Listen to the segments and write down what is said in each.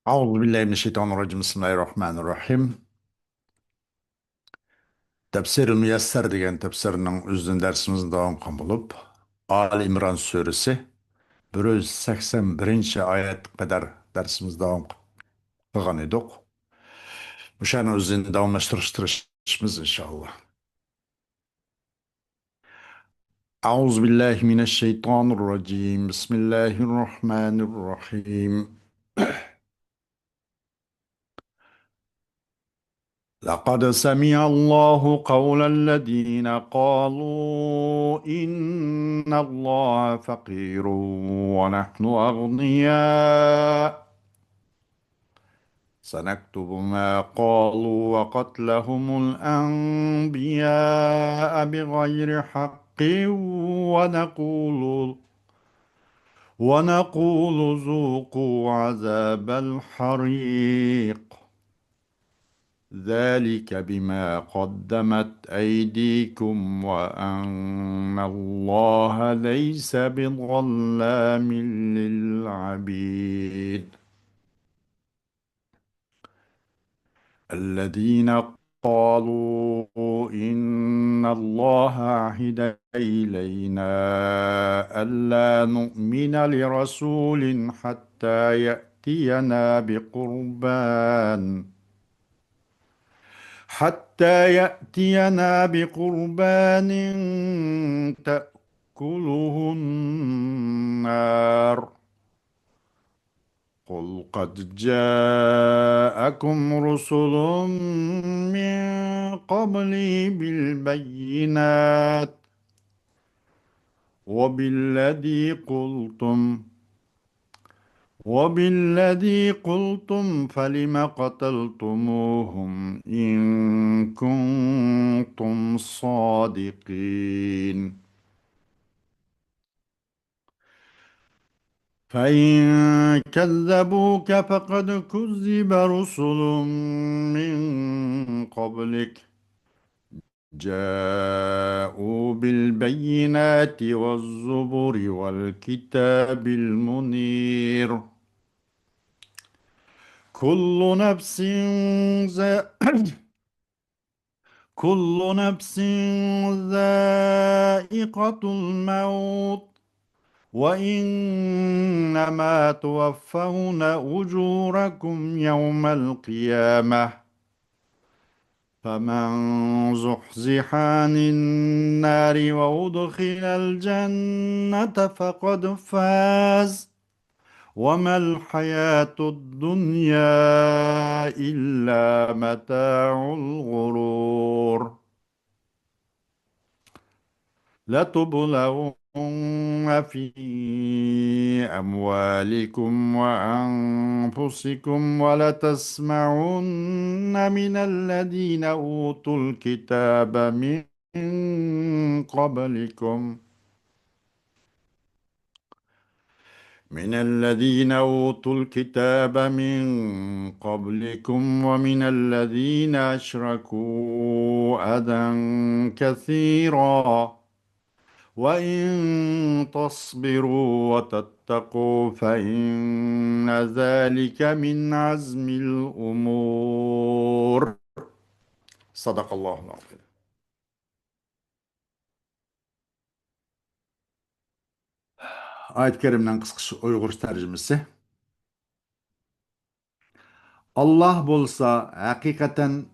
أعوذ بالله من الشيطان الرجيم بسم الله الرحمن الرحيم. Tefsir Müyesser degan tefsirning o'zidan darsimizni davom qilgan bo'lib, Ali Imron surasi 181 qadar darsimizni davom qilgan edik. O'shani o'zini davomlashtirishimiz inshaalloh. أعوذ بالله من الشيطان الرجيم بسم الله الرحمن الرحيم. لقد سمع الله قول الذين قالوا إن الله فقير ونحن أغنياء سنكتب ما قالوا وقتلهم الأنبياء بغير حق ونقول ونقول ذوقوا عذاب الحريق ذلك بما قدمت أيديكم وأن الله ليس بظلام للعبيد الذين قالوا إن الله عهد إلينا ألا نؤمن لرسول حتى يأتينا بقربان تأكله النار قل قد جاءكم رسل من قبلي بالبينات وبالذي قلتم فلم قتلتموهم إن كنتم صادقين فإن كذبوك فقد كذب رسل من قبلك جاءوا بالبينات والزبر والكتاب المنير كل نفس ذا كل نفس ذائقة الموت وإنما توفون أجوركم يوم القيامة فمن زحزح عن النار وأدخل الجنة فقد فاز وما الحياة الدنيا إلا متاع الغرور لتبلغن في أموالكم وأنفسكم ولتسمعن من الذين أوتوا الكتاب من قبلكم ومن الذين أشركوا أذى كثيرا وإن تصبروا وتتقوا فإن ذلك من عزم الأمور صدق الله العظيم. Ayet-i Kerim'den kısa Uygur tercümesi. Allah bolsa hakikaten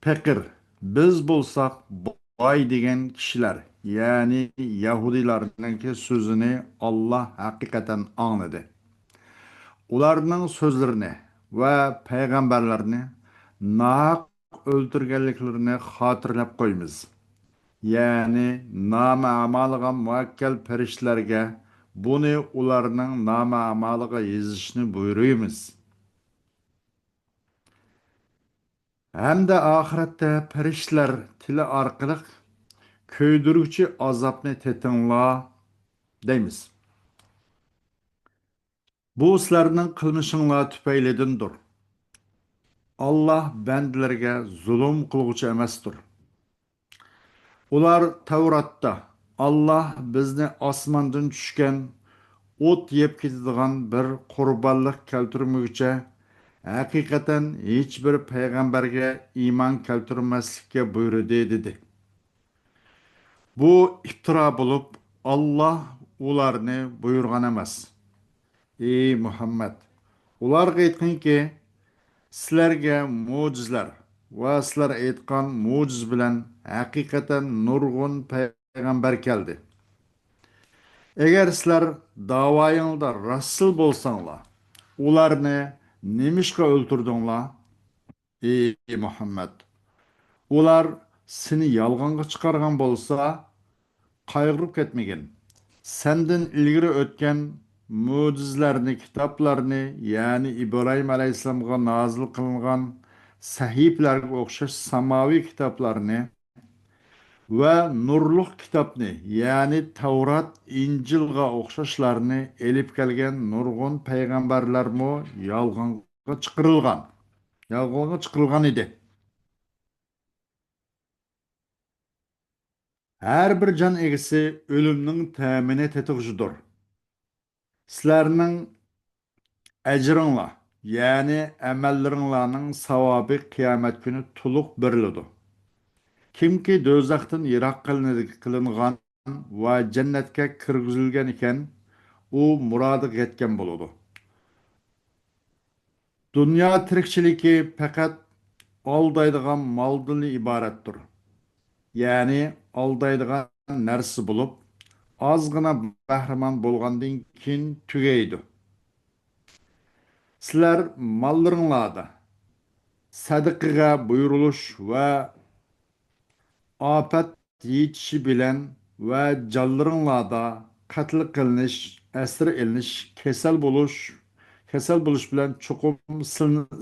pekir, biz bolsak boy degan kişiler, yani Yahudilarning sözünü Allah hakikaten anladı. Ularning sözlerini ve peygamberlerini naq öldürgenliklerini hatırlap koymiz. Yani nama amalıga muakkel perişlerge bunu ularning nama amalıga yazışını buyuruymiz. Hem de ahirette perişler tili arkalık köydürükçü azapını tetinla deymiz. Bu sizlerinin kılmışınla tüpeylidindir. Allah bendilerge zulüm kılgıcı emestir. Ular Tevrat'ta Allah bizni asmandan düşken ot yep ketadigan bir qurbanlık keltirmegüçe haqiqatan hech bir payg'ambarga iymon keltirmaslikka buyurdi dedi. Bu iftira bo'lib, Alloh ularni buyurgan emas. Ey Muhammad, ularga aytqinki, sizlarga mo'jizlar va sizlar aytgan mo'jiz bilan haqiqatan nurg'un payg'ambar keldi. Agar sizlar da'voyingizda rasul bo'lsanglar, ularni nemishqa o'ltirdinglar? Ey Muhammad, ular seni yolg'onga chiqargan bo'lsa, qayg'urib ketmagin. Senden ilgiri o'tgan mo'jizlarni, kitoblarni, ya'ni İbrahim alayhissalomga nozil qilingan sahiflarga o'xshash samoviy kitoblarni va nurliq kitobni, ya'ni Tavrat, Injilga o'xshashlarni elib kelgan nurg'un payg'ambarlarmo yolg'onga chiqarilgan. Yolg'onga chiqarilgan edi. Her bir can egisi ölümnün təmini tetikçidir. Sizlerinin ecrinla, yani emellerinlanın savabı kıyamet günü tuluk biriludu. Kim ki dözaktan yirak kılıngan ve cennetke kırgızılgen iken, o muradı yetken buludu. Dünya tirikçiliki fakat aldaydıgan maldını ibarettir. Yani aldaydıgan nersi bulup, azgına bahraman bolgandan keyin tugaydi. Sizlar mallaringlarda sadaqaga buyuruluş ve afat yetishi bilan va jonlaringlarda qatl qilinish, asir ilinish, kasal bo'lish bilan chuqur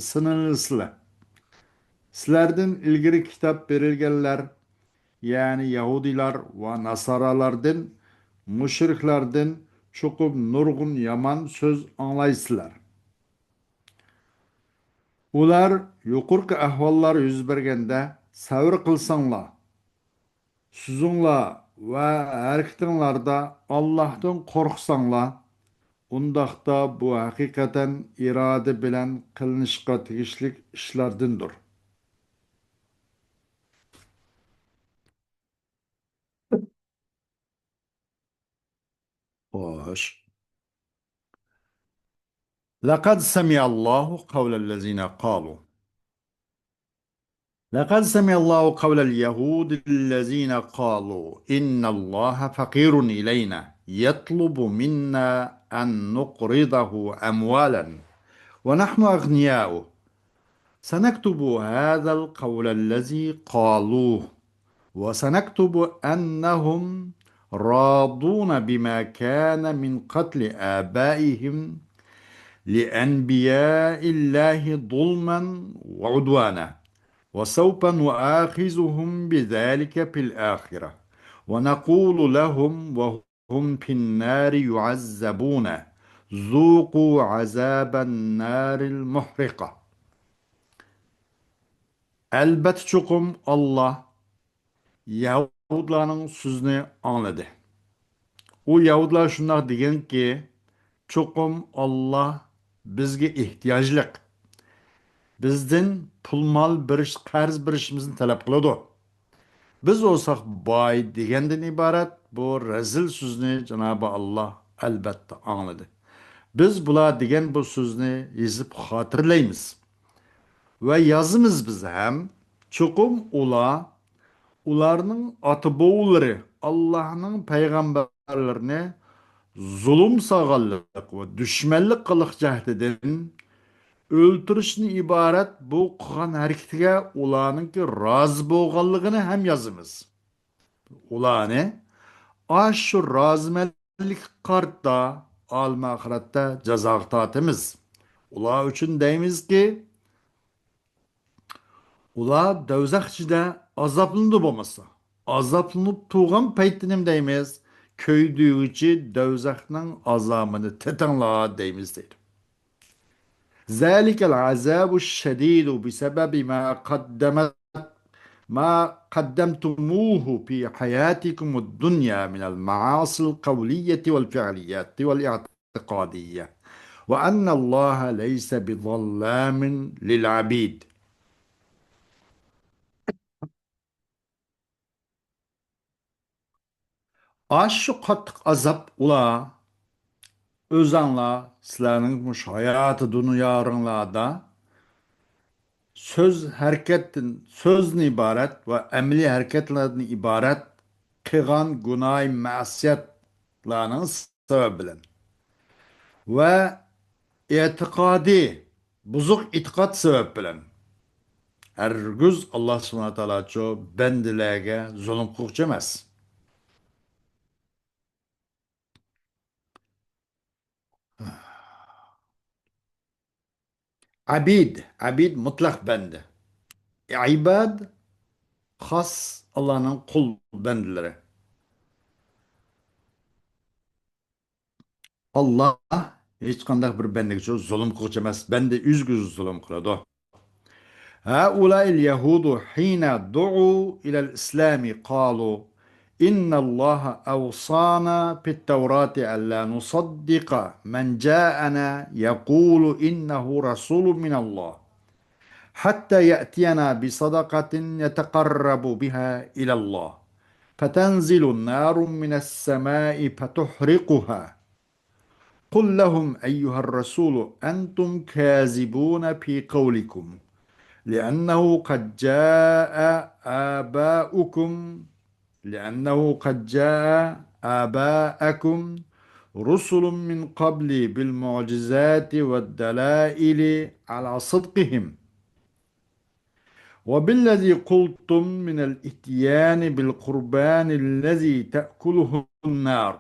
sinalisizlar. Sizlardan ilgari kitob berilganlar, ya'ni Yahudilar va Nasaralardan, mushriklardan chuqur nurg'un yomon so'z anglaysizlar. Ular yuqorqi ahvollar yuz berganda sabr qilsanglar, sizinglar va harakatinglarda Allohdan qo'rqsanglar, undaqda bu haqiqatan iroda bilan qilinishga tegishli ishlardandir. Xo'sh. Laqad sami'allohu qawlallazina qalu لقد سمع الله قول اليهود الذين قالوا إن الله فقير إلينا يطلب منا أن نقرضه أموالا ونحن أغنياء سنكتب هذا القول الذي قالوه وسنكتب أنهم راضون بما كان من قتل آبائهم لأنبياء الله ظلما وعدوانا وسوف نؤاخذهم بذلك في الآخرة ونقول لهم وهم في النار يعذبون ذوقوا عذاب النار المحرقة. Elbet çokum Allah Yahudların sözünü anladı. O Yahudlar şunlar degen ki çokum Allah bizge ihtiyaclık. Bizden pul mal biriş, qarz birishimizni talab qiladi. Biz olsak boy degenden ibaret bu rezil so'zni Cenab-ı Allah albatta anladı. Biz bular degan bu so'zni yezib xotirlaymiz. Ve yazımız biz hem çokum ularning ota-bovullari Allah'ның peygamberlerine zulüm sağallık ve düşmanlık kılık cahdinden o'ltirishni iborat bu qilgan harakatiga ularninki rozi bo'lganligini ham yozamiz. Ularni shu rozimanlik qarta olma oxiratda jazoga tortamiz. Ular uchun deymizki, ular do'zax ichida azoblanadi bo'lmasa, azoblanib tug'an paytda nima deymiz? Ko'ydug'ichi do'zaxning azobini tetinglar deymiz deydi. ذلك العذاب الشديد بسبب ما قدمتموه في حياتكم الدنيا من المعاصي القولية والفعلية والاعتقادية وأن الله ليس بظلام للعبيد. Aşşu kattık azap ula özanla sizlerinin muş hayatı dünyalarında söz hareketin sözün ibaret ve emli hareketlerden ibaret kıgan günah masiyetlerinin sebebiyle ve etikadi bozuk itikat sebebiyle hergüz Allah subhanahu wa ta'ala ço bendilerge zulüm kılcamaz. Abid mutlak bende. İbad has Allah'ın kul bendileri. Allah hiç kandak bir benlik ço zulüm kılcamaz. Bende üzgüz zulüm kıladı. هؤلاء اليهود حين دعوا إلى الإسلام قالوا إن الله أوصانا في التوراة ألا نصدق من جاءنا يقول إنه رسول من الله حتى يأتينا بصدقة يتقرب بها إلى الله فتنزل النار من السماء فتحرقها قل لهم أيها الرسول أنتم كاذبون في قولكم لأنه قد جاء آباؤكم لأنه قد جاء آباءكم رسل من قبل بالمعجزات والدلائل على صدقهم وبالذي قلتم من الإتيان بالقربان الذي تأكله النار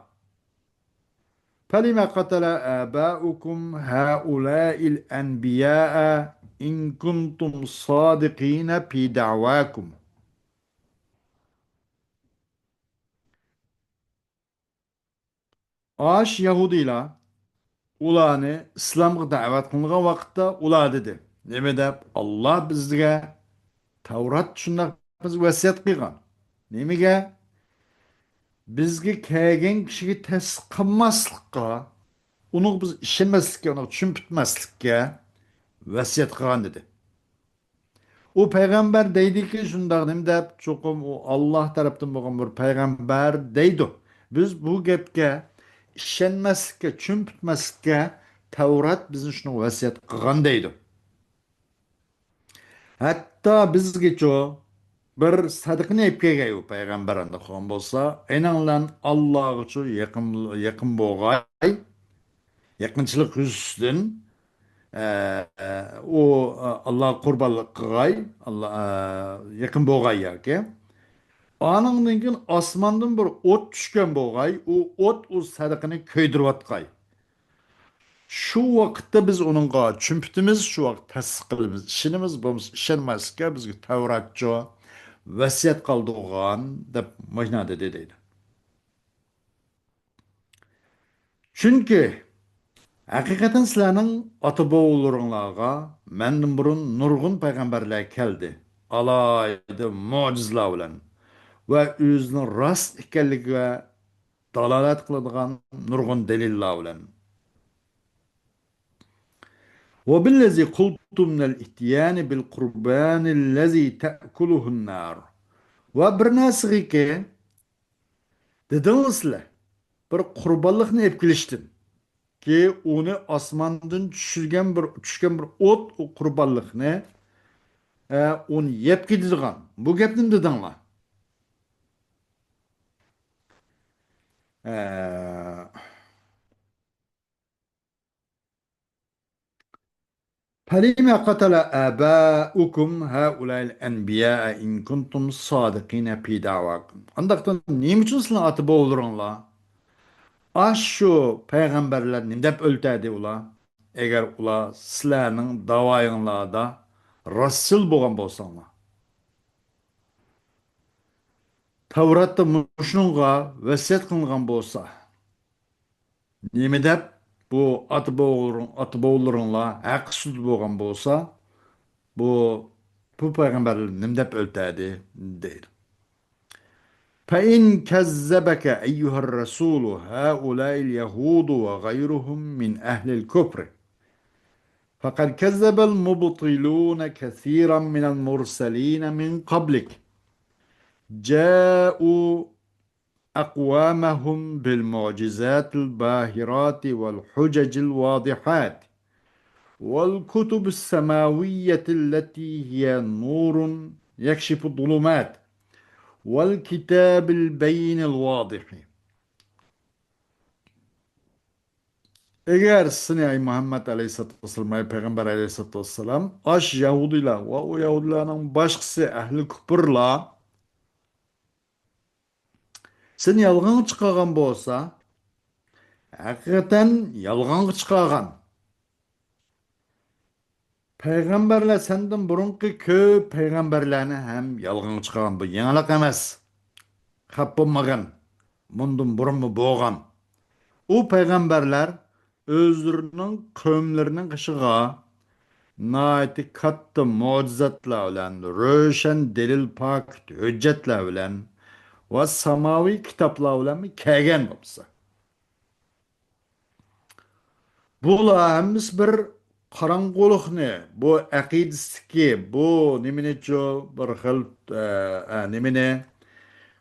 فلم قتل آباؤكم هؤلاء الأنبياء إن كنتم صادقين في دعواكم. Aş Yahudiler ularni islomga da'vat qilgan vaqtda ular dedi. Nima deb? Alloh bizga Tavrat shundoq biz vasiyat qilgan. Nimaga? Bizga kelgan kishiga tasdiq qilmaslikka, uni biz ishonmaslikka, uni tushunmaslikka vasiyat qilgan dedi. O peygamber deydi ki şundak nima deb cho'qim u Alloh tarafdan bo'lgan bir payg'ambar deydi. Biz bu gapga ishonmaslikka, tushunmaslikka Tavrat bizni shuni vasiyat qilgan deydi. Hatto bizgacha bir sadiqni olib kelgan u payg'ambar anda qolgan bo'lsa, aynan Allohgacha yaqin bo'lg'ay, yaqinchilik yuzidan u Allah qurbonlik qilg'ay, Allah yaqin bo'lg'ay yoki anından keyin osmondan bir o't tushgan bo'lg'ay, u o't u sadiqini kuydirayotgay. Shu vaqtda biz uningga chumpitimiz, shu vaqt tasdiq qilamiz. Ishonimiz bo'lmasa ishonmaslikka bizga Tavratcha vasiyat qoldirgan deb mana dedi deydi. Chunki haqiqatan sizlarning ota-bobolaringlarga mendan burun nurg'un payg'ambarlar keldi. Alayda mo'jizalar bilan va o'zining rost ekanligiga dalolat qiladigan nurg'un dalillar bilan. وبالذي قلت من الاتيان بالقربان الذي تأكله النار. Ve bir nasıl ki dediğinizle bir kurbanlıkını hep kiliştin ki onu asmandan düşürgen bir ot o kurbanlıkını onu yep gidiyorgan. Bu gepni dedinler. E, فلم قتل آباؤكم هؤلاء الأنبياء إن كنتم صادقين في دعواكم. Andaktan neyim için sizin atı boğulurunla? Şu peygamberler nindep öltedi ula? Eğer ula sizlerinin davayınlarda rasul boğan bolsanlar. Tavrat'ta muşnunga vesiyet kılıngan bolsa. Nemi dep bu atı boğulurunla haksız boğan bolsa bu peygamberler nindep öltedi değil. فإن كذبك أيها الرسول هؤلاء اليهود وغيرهم من أهل الكفر فقد كذب المبطلون كثيرا من المرسلين من قبلك جاءوا أقوامهم بالمعجزات الباهرات والحجج الواضحات والكتب السماوية التي هي نور يكشف الظلمات والكتاب البين الواضح. Eğer seni Muhammed Aleyhisselam, ey Peygamber Aleyhisselam, aş Yahudiler ve o Yahudilerin başkası ehli küpürla sen yalgan çıkargan bolsa, hakikaten yalgan çıkargan. Peygamberler senden burunki köp peygamberlerini hem yalgan çıkargan bu yanılak emas. Hap bulmagan. Bundan burun mu boğan. O peygamberler özlerinin kavimlerinin kışığa naiti katta mucizatlar bilen, röşen delil pak hüccetler bilen ve samavi kitaplar bilen mi kelgen bolsa. Bular hemmiz bir qarang'uliqni, bu aqidistiki, bu nimenicho bir xil nimeni,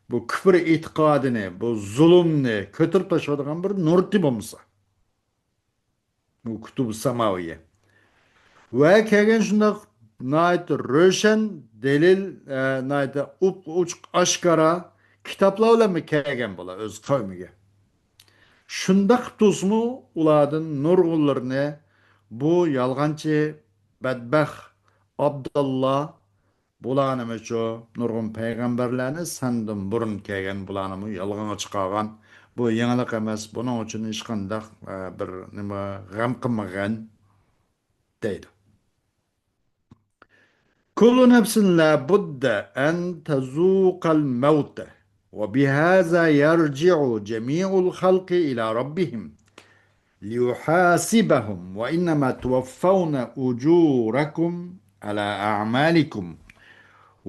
bu kufr e'tiqodini, bu zulmni ko'tarib tashladigan bir nurti bo'lmasa. Bu kutub samaviye. Va kelgan shundoq nayt ro'shan delil nayt uch oshkora kitoblar bilan kelgan bo'lar o'z qavmiga. Şundaq tuzmu uladın nurgullarını bu yalğancı bedbəx Abdullah bulanımı ço nurgun peygamberlerini sandın burun kelgen bulanımı yalğana çıkargan bu yenilik emas bunun için hiç qandaq bir nima gam qilmagan deydi. Kullu nefsin la budda en tezuqal mevte ve bihaza yerci'u cemi'ul halqi ila rabbihim ليحاسبهم وإنما توفون أجوركم على أعمالكم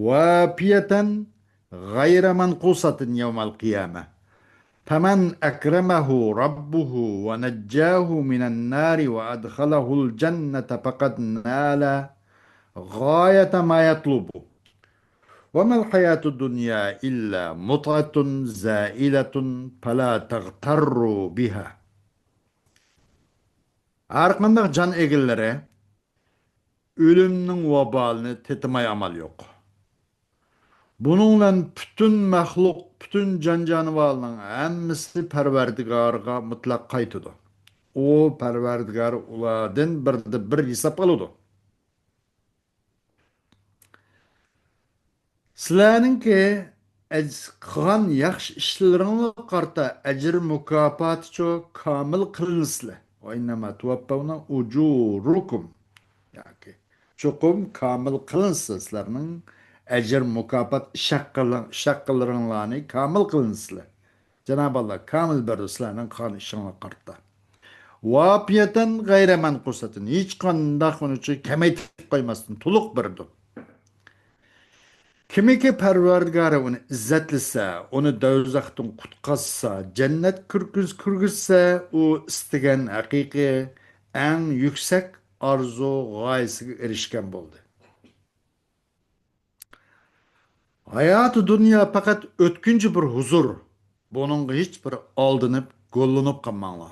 وافية غير منقوصة يوم القيامة فمن أكرمه ربه ونجاه من النار وأدخله الجنة فقد نال غاية ما يطلب وما الحياة الدنيا إلا متعة زائلة فلا تغتروا بها. Har qandaq can egillere ölümnün vabalını tetimay amal yok. Bununla bütün mahluk, bütün can canivalının hemmisi Perverdigar'a mutlak kaytıdı. O Perverdigar uladın bir hesap alıdı. Sizlerninki qilgan yaxshi ishlaringga qarta ajr mukofoti cho kamil qilinsizlar. Va innama tuvaffawna ujurukum. Yani çokum kamil kılınsın sizlerinin ecir mukafat şakkalarını kamil kılınsın. Cenab-ı Allah kamil berdi sizlerinin kan işine kartta. Vapiyeten gayremen kusatın. Hiç kandak onu için kemeytip koymasın. Tuluk berdi. Kimi ki perverdigarı onu izzetlise, onu dövzaktan kutkazsa, cennet kürgüzse, o istigen hakiki en yüksek arzu gayesiga erişken buldu. Hayatı dünya fakat ötkünci bir huzur. Bunun hiç bir aldınıp, gollanıp kalmanla.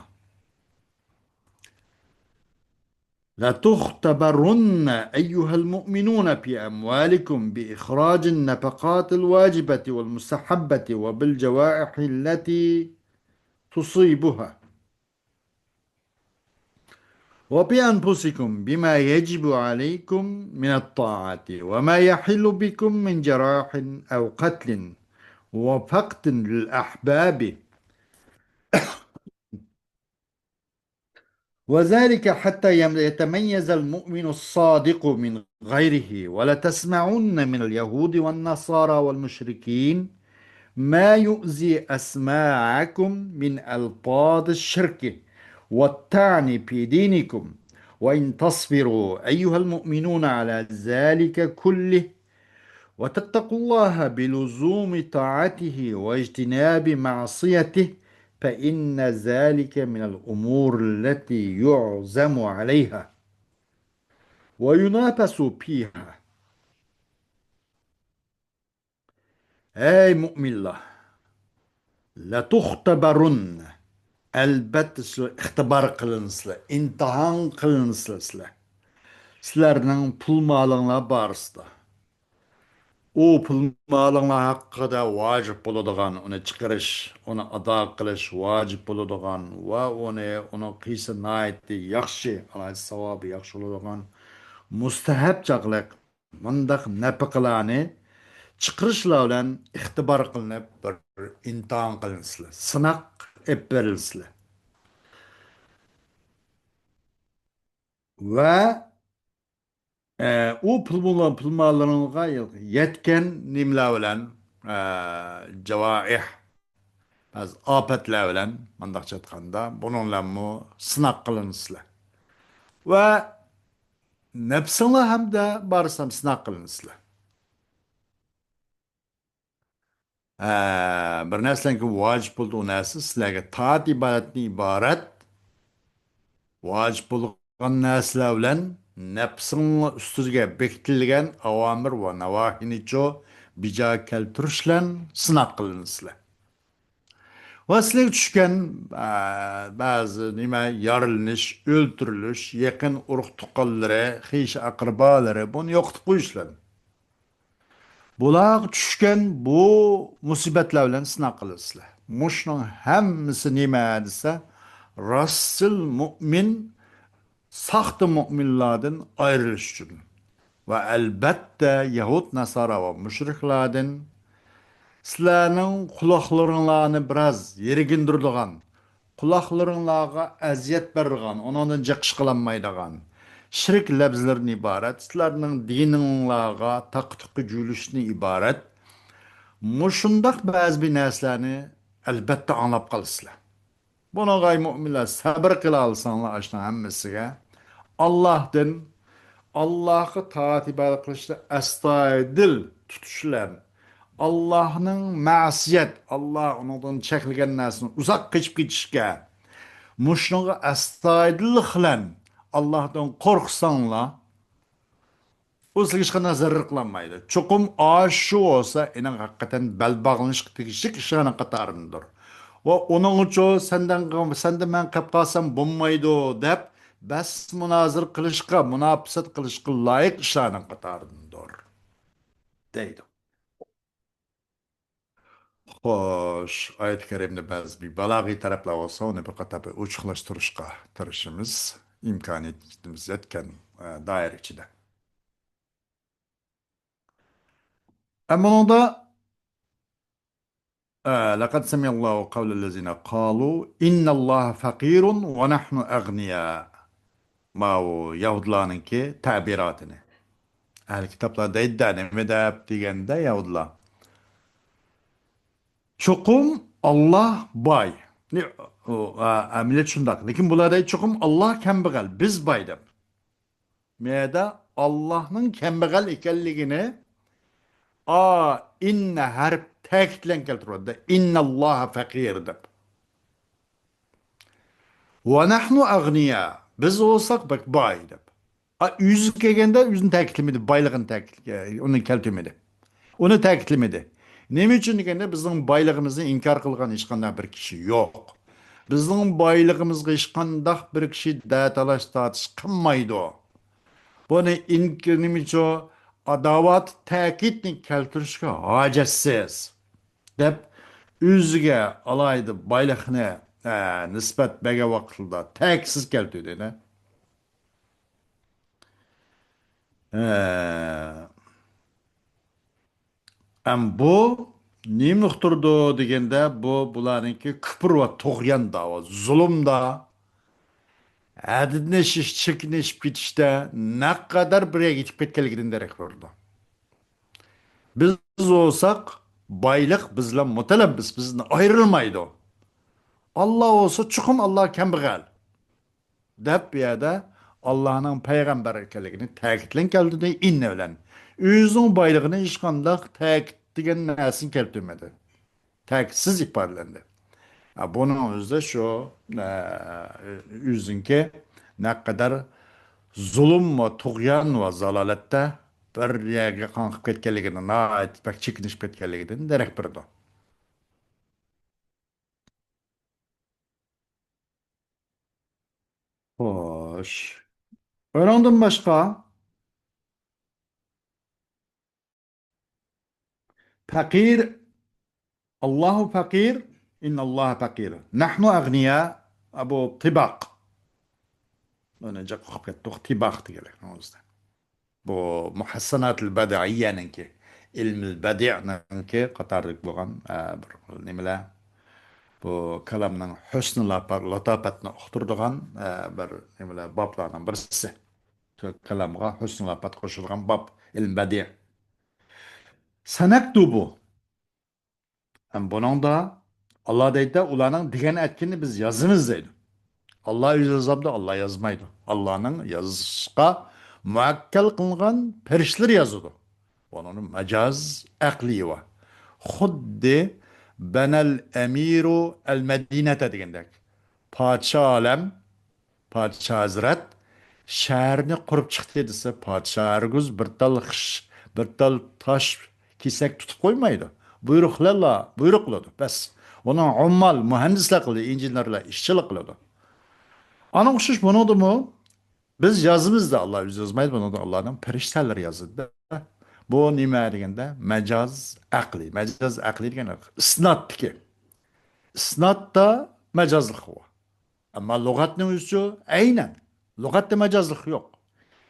La tuhteberunne eyyuhel mu'minuna fi emvalikum bi ihracin nefakatil vacibeti vel mustahabbeti ve bil cevaihi leti tusibuha. وبأنفسكم بما يجب عليكم من الطاعة وما يحل بكم من جراح أو قتل وفقد للأحباب وذلك حتى يتميز المؤمن الصادق من غيره ولا تسمعن من اليهود والنصارى والمشركين ما يؤذي أسماعكم من ألفاظ الشرك والطعن في دينكم وإن تصبروا أيها المؤمنون على ذلك كله وتتقوا الله بلزوم طاعته واجتناب معصيته فإن ذلك من الأمور التي يعزم عليها. وينافسوا فيها. Ey müminler, la tuhtabarun. Albatta sizlar ixtibor qilinsizlar, imtihon qilinsizlar sizlar. Sizlarning pul molinglar borisida. U pul molinglar haqida vojib bo'ladigan, uni chiqarish, uni ado qilish vojib bo'ladigan va uni qiysi nihoyatda yaxshi, Alloh savobi yaxshi bo'ladigan mustahab chaqliq bundaq nafaqalarni chiqarishlar bilan ixtibor qilinib bir imtihon qilinsizlar, sinoq ep berilsizlar. Va u pulmonlarga yetken nimeler bilen cavaih az afetler bilen mandakça etkanda bununla mu sınak kılınsızlar. Ve nefsine hem de barısam sınak kılınsızlar. Bir neslen ki vacip olduğu nesi sizlerge taat ibadetini ibaret vacip bo'lgan narsalar bilan nafsingni ustiga bekitilgan avomir va navohiyni bija keltirishlan sinab qilinsizlar. Va sizlarga tushgan ba'zi yorilinish, o'ltirilish, yaqin urug' tuqqanlari, xish aqrbolari buni yo'qotib qo'yishlar. Bular tushgan bu musibatlar bilan sinab qilinsizlar. Mushning hammasi nima desa, rasul mu'min saxta müminlerden ayrılış için ve elbette Yahud, Nasara ve müşriklerden sizlerinin kulaklarını biraz yerigindirdiğen, kulaklarına eziyet berdiğen, ondan cıkış kılanmaydiğen, şirk lebzlerini ibaret, sizlerinin dininlağa taktıkı cülüşünü ibaret, muşundak bazı bir neslerini elbette anlap kalısılar. Buna gay müminler sabır kıla alsanlar aşna hemmesiga. Allah'tan Allah'ı taat ibadet kılışta estağfiril tutuşlar. Allah'ın masiyet, Allah ondan çekilgen nesini uzak kaçıp gitişke. Muşnuğa estağfiril kılan Allah'tan korksanla o size hiç kadar zarar kılanmaydı. Çokum aşı olsa inan hakikaten bel bağlanış kişik işine katarındır. Ve onun için senden ben kapasam bulmaydı deyip bas münazır kılışka, münafısat kılışka layık işine katarındır. Deydi. Xoş, ayet-i kerimde bazı bir balagî taraflar olsa onu bir katı uçuklaştırışka tırışımız, imkaniyetimiz yetken dair içinde. Ama onda لقد سمع الله قول الذين قالوا إن الله فقير ونحن أغنياء. Ma o Yahudilarınki tabiratını. Ehl kitaplarda iddia medhab degende Yahudilar. Çokum Allah bay. Ne o millet şundak. Lekin bularda çokum Allah kembegal. Biz bay dep. Meyda Allah'ın kembegal ekenligini inne harf tekitlen keltirdi. İnne Allah fakir dep. Ve nahnu agniya. Biz olsak bak bay dep. Yüzük kelgende yüzün tekitlemedi. Baylığın tekitlemedi. Onu keltirmedi. Onu ta'kidlamadi. Nima uchun deganda bizning boyligimizni inkor qilgan hech qanday bir kishi yo'q. Bizning boyligimizga hech qanday bir kishi datalash tortish qilmaydi. Buni inkor nima uchun adovat ta'kidni keltirishga hojatsiz deb o'ziga alaydi boylikni nisbat bergan vaqtida ta'kidsiz keltirdi. Bu nimliqturdu degende bularınki küfür ve toğyan dava, zulüm da, adidleşiş, çirkinleşip gitişte ne kadar bireye gitip ketkenligini derek verdi. Biz olsak baylık bizle mutalabbiz, bizden ayrılmaydı. Allah olsa çıkım Allah kembegal. Dep bir yerde Allah'ın peygamber ekenligini ta'kidlen geldi de inne bilen. Özünün baylığını hiç kandak ta'kid degen nersin keltirmedi. Ta'kidsiz ifadelendi. Bunun özde şu yüzünki ne kadar zulm va tug'yon va zalolatda bir yerga qanqib ketganligini, nihoyat bak chekinishib ketganligidan darak berdi. Xo'sh. O'rangdan boshqa faqir Allahu faqir, innalloha faqir. Nahnu aghniya abu tibaq. Önce qolib ketdi, tibaq deganlar o'zida. Bu muhassanatul badiiyyaniki, ilmul badi'niki qatorlik bo'lgan bir nimalar bu kalamning husn latofatni uqtirdigan bir nimalar boblardan birisi. Shu kalamga husn lafat qo'shilgan bob ilm badi'. Sanaktubu. Buning da Allah deydi ularning degan aytganini biz yozamiz deydi. Allah o'zi yozadi, Allah yozmaydi. Allah'ning yozishga muakkal qilgan perishtalar yozadi. Onun mecaz aqli var. Xuddi benel emiru el medinete degandek. Podsho alam, podsho hazrat shaharni qurib chiqdi desa, podsho harguz bir tal tosh kesak tutib qo'ymaydi. Buyruq qiladi. Bas. Onun ummal, mühendislik qiladi, injenerlar ishchilik qiladi. Ana o'xshash bunodimi? Biz yazımızda Allah yüz yazmaydı, bunu da Allah'ın perişteler yazdı. Bu nima deganda mecaz akli. Mecaz akli degani isnat ki. Isnatda mecazlık var. Ama lügatning o'zi aynen. Lügatte mecazlık yok.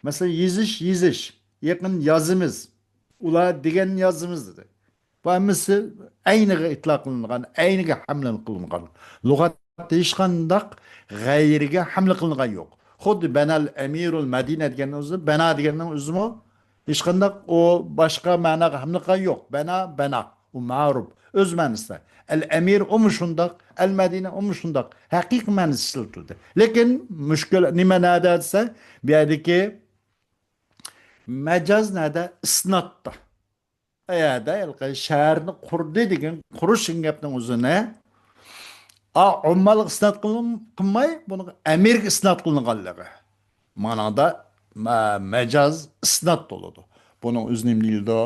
Mesela yezish. Yakın yazımız. Ular degan yazımız dedi. Bu hammasi ayniga itlaq qilingan, ayniga hamla qilingan. Lug'atda hech qandaq g'ayriga hamla qilingan yo'q. Xuddi banal amirul madina deganning o'zi, bana deganning o'zimi hech qandaq o boshqa ma'noga hamla qilgan yo'q. Bana, u ma'ruf o'z ma'nosida. Al amir u shundoq, al madina u shundoq. Haqiqiy ma'nosi ishlatildi. Lekin mushkul nima nada desa, bu yerdagi majaz nada isnotda. Ayada yalqi shaharni qurdi degan qurish gapning o'zini ummal isnot qilmay buni amirga isnot qilinganligi ma'noda majaz isnot bo'ladi. Buning o'zi nima deyildi?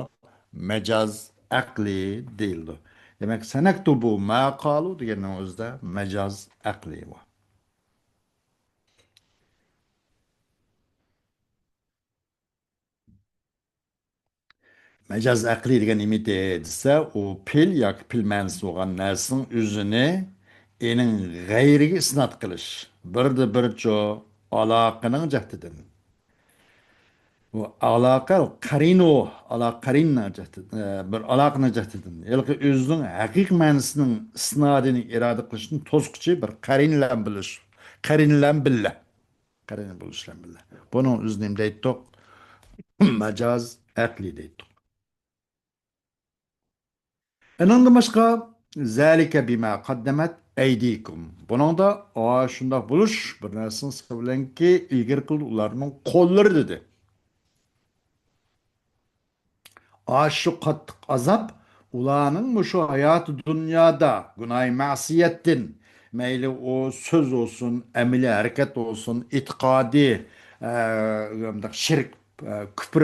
Majaz aqli deyildi. Demak, sanaktubu maqalu deganning o'zida majaz aqli bor. Mecaz akli degan nima desa, u pil yoki pil ma'nosi bo'lgan narsaning o'zini ening g'ayriga isnot qilish. Birda bir jo aloqaning jihatidan. Bu aloqa qarinu, aloqarinna jihatidan, bir aloqaning jihatidan. Yalqi o'zining haqiqiy ma'nosining isnodini iroda qilishni to'sqich bir qarinlan bilish. Qarinlan billa. Qarin bo'lishlan billa. Buning o'zini nima deydi? Majaz aqli deydi. Enondan başka zalike bima qaddemet eydikum. Bunun da şunda buluş bir narsanın sebeblenki ilgir kıl ularının kolları dedi. Şu kattık azap ulanın şu hayatı dünyada günah masiyettin meyli o söz olsun, emeli hareket olsun, itikadi, şirk, küfür,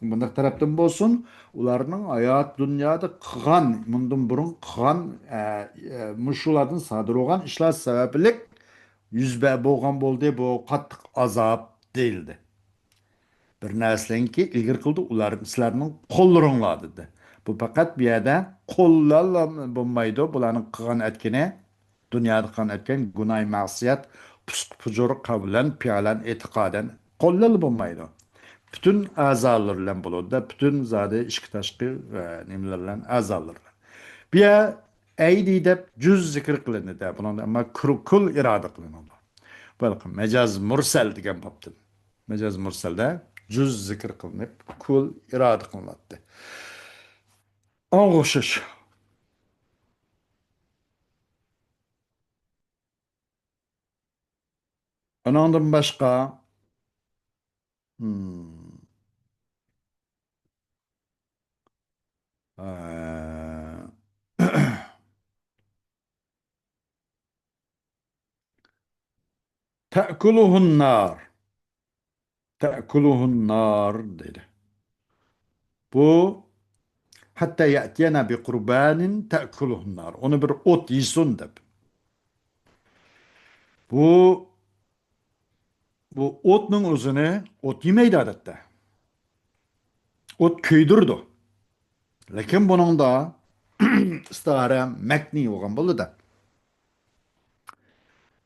mındak taraftan olsun, ularının hayat dünyada kıgan, bundan burun kıgan, muşuladın sadır olan işler sebebilik yüzbe boğan boldu, bu kattık azap değildi. Bir narsalarki ilgir qildi ular sizlarning qo'llaringlar dedi. Bu faqat bu yerda qo'llarla bo'lmaydi. Bularning qilgan aytgani dunyoda qilgan aytgan gunoh ma'siyat, pusq pujur qavlan, piyolan, e'tiqodan qo'llarla bo'lmaydi. Bütün a'zolar bilan bo'ladi. Bütün zodi ichki tashqi nimalar bilan a'zolar. Bu yer aydi deb juz zikr qilinadi. Bunda ammo kul iroda qilinadi. Balkim majaz mursal degan bo'pti. Mecaz mursalda cüz zikr kılınıp kul irade kılınlattı. Ağuşuş. Ondan başka hmm, eee, te'kuluhun nar. te'kuluhun nar dedi. Bu hatta ya'tiyana bi kurbanin te'kuluhun nar. Onu bir ot yesin deb. Bu bu otning o'zini ot yemaydi odatda. Ot kuydirdi. Lekin buning da istara makni bo'lgan bo'ldi.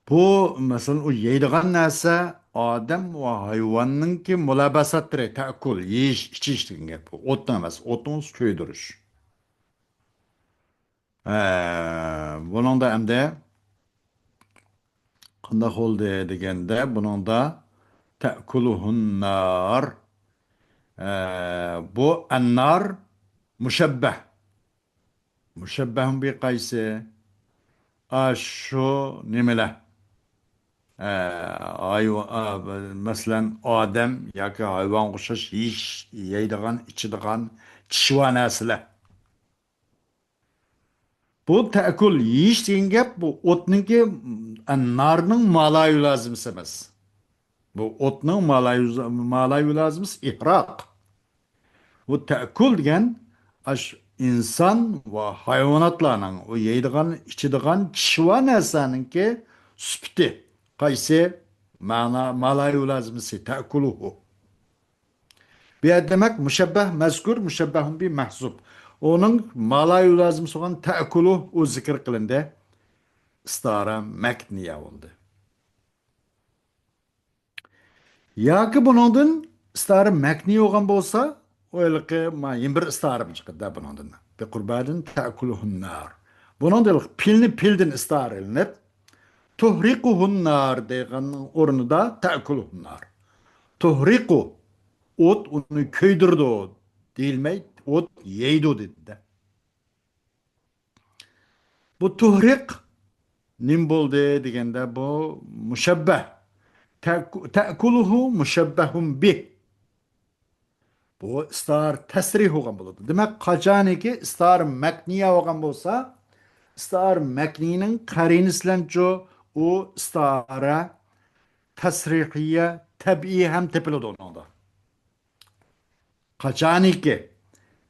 Bu masalan u yeydigan narsa odam va hayvonninki mulobasatdir, ta'kul, yeyish, ichish degan gap. Bu o'tni emas, o'tni o'zi ko'ydirish. Buningda hamda qanday bo'ldi deganda, buningda ta'kuluhun nar. Bu annar mushabbah. Mushabbahun bi qaysi? Shu nimalar? Masalan odam yoki hayvon o'xshash yeydigan, ichadigan chishvanasilar. Bu ta'kul yeyish degan gap bu o'tniki narning malayu lozimsi emas. Bu o'tning malayu lozimsi ihroq. Bu ta'kul degan inson va hayvonotlarning o yeydigan, ichadigan chishvanasaninki sufti. Qaysi malayu lozimsi ta'kuluhu. Bir demek müşebbeh mezkur, müşebbehun bir mahzub. Onun malayu lazım soğan te'kulu o zikir kılındı. İstara mekniye oldu. Ya ki bunun istara mekniye olan bolsa, öyle ki ma yimbir istara çıkıdı da bunun. Bir kurbanın te'kuluhun nar. Bunun da pilni pildin istara elinip, tuhrikuhun nar degan orunu da te'kuluhun nar. Tuhriku ot onu köydürdü o. Değilmey, ot yeydi o dedi de. Bu tuhrik nim boldu degende bu müşebbeh. Te'kuluhu müşebbehun bih. Bu istar tesrih olgan buludu. Demek kaçaniki istar mekniye olgan bolsa istar mekninin karinislenco o istara tesrihiye tabi'i hem tepildi onda. Kaçaniki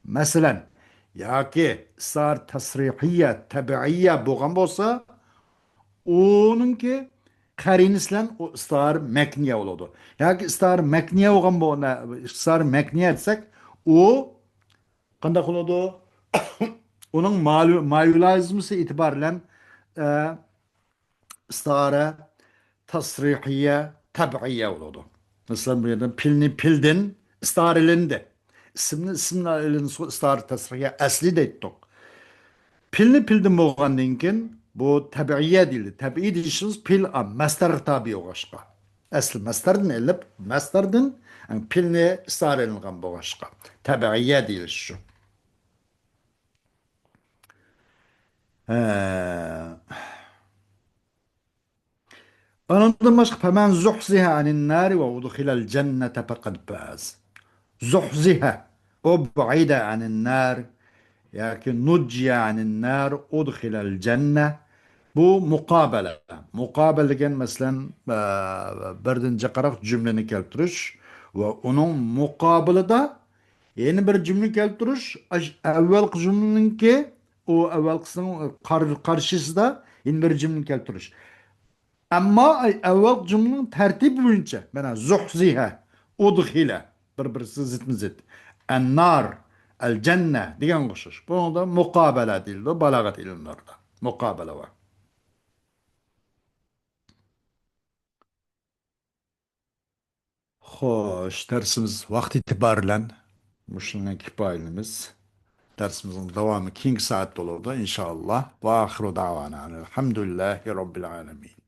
mesela ya ki istar tesrihiye tabi'iye bo'lgan bo'lsa onunki qarinislan o istar mekniye oldu. Yani istar mekniye olgan bu istar mekniye etsek o qanday oldu? Onun mayulazmısı itibariyle e, istara tasrihiye tabiiye oldu. Mesela bu yerden pilni pildin istarelinde. İsimli elin istar tasrihiye asli de ettik. Pilni pildin bo'lgandan keyin bu tabiiye deyildi. Tabiiy deyishimiz pil mastar tabi o'g'ashqa. Asli mastardan elib, mastardan yani pilni istarilgan bo'g'ashqa. Tabiiye deyilish shu. Ondan başqa faman zuhziha anin nari ve udkhilal cennete faqad faz. Zuhziha o bu'ida anin nar yani nuciye anin nar udkhilal cenne. Bu mukabele. Mukabele degen mesela birinci qaraq cümleni keltirish ve onun mukabelida yeni bir cümle keltirish avvalgi cümleninki o avvalgisinin karşısında yeni bir cümle keltirish. Ama evvel cümlenin tertibi boyunca bana zuhziha udkhila bir zıtmı zıt. En-nar el-cenne diyen koşuş. Bunu da mukabele dildi, balagat ilimlerde. Mukabele var. Hoş, dersimiz vakit itibariyle muşluğun kifayenimiz. Dersimizin devamı 2 saat olurdu inşallah. Ve ahiru davana. Elhamdülillahi Rabbil alemin.